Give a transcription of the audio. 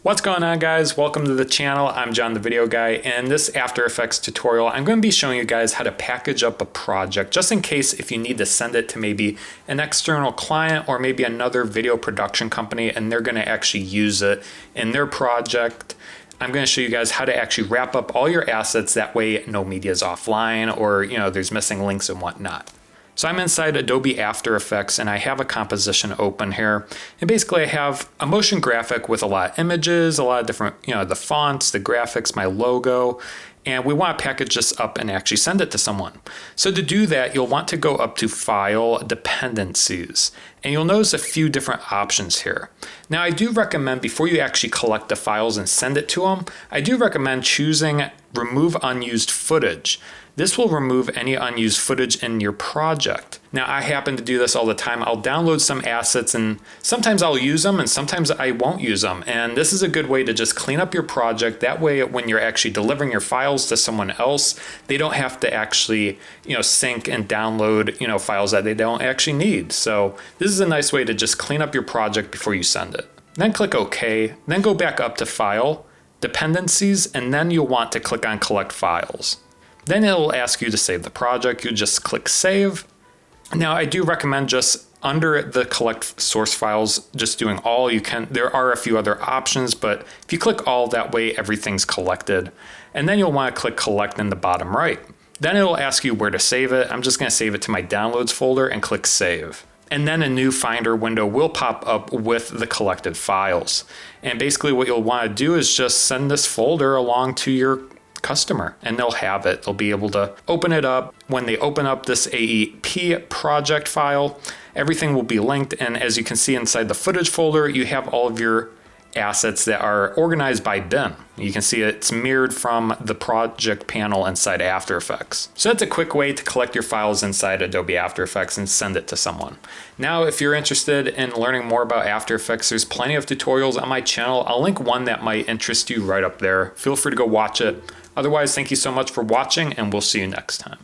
What's going on, guys? Welcome to the channel. I'm John the Video Guy, and in this After Effects tutorial I'm going to be showing you guys how to package up a project just in case if you need to send it to maybe an external client or maybe another video production company and they're going to actually use it in their project. I'm going to show you guys how to actually wrap up all your assets, that way no media is offline or there's missing links and whatnot. So I'm inside Adobe After Effects and I have a composition open here. And basically I have a motion graphic with a lot of images, a lot of different, the fonts, the graphics, my logo, and we want to package this up and actually send it to someone. So to do that, you'll want to go up to File, Dependencies, and you'll notice a few different options here. Now I do recommend before you actually collect the files and send it to them, I do recommend choosing Remove Unused Footage. This will remove any unused footage in your project. Now I happen to do this all the time. I'll download some assets and sometimes I'll use them and sometimes I won't use them. And this is a good way to just clean up your project. That way when you're actually delivering your files to someone else, they don't have to actually sync and download files that they don't actually need. So this is a nice way to just clean up your project before you send it. Then click OK, then go back up to File, Dependencies, and then you'll want to click on Collect Files. Then it'll ask you to save the project. You just click Save. Now I do recommend just under the Collect Source Files, just doing all you can. There are a few other options, but if you click all, that way everything's collected. And then you'll want to click Collect in the bottom right. Then it'll ask you where to save it. I'm just going to save it to my Downloads folder and click Save. And then a new Finder window will pop up with the collected files. And basically what you'll want to do is just send this folder along to your customer and they'll have it. They'll be able to open it up. When they open up this AEP project file, everything will be linked, and as you can see inside the footage folder, you have all of your assets that are organized by bin. You can see it's mirrored from the project panel inside After Effects. So that's a quick way to collect your files inside Adobe After Effects and send it to someone. Now, if you're interested in learning more about After Effects, there's plenty of tutorials on my channel. I'll link one that might interest you right up there. Feel free to go watch it. Otherwise, thank you so much for watching, and we'll see you next time.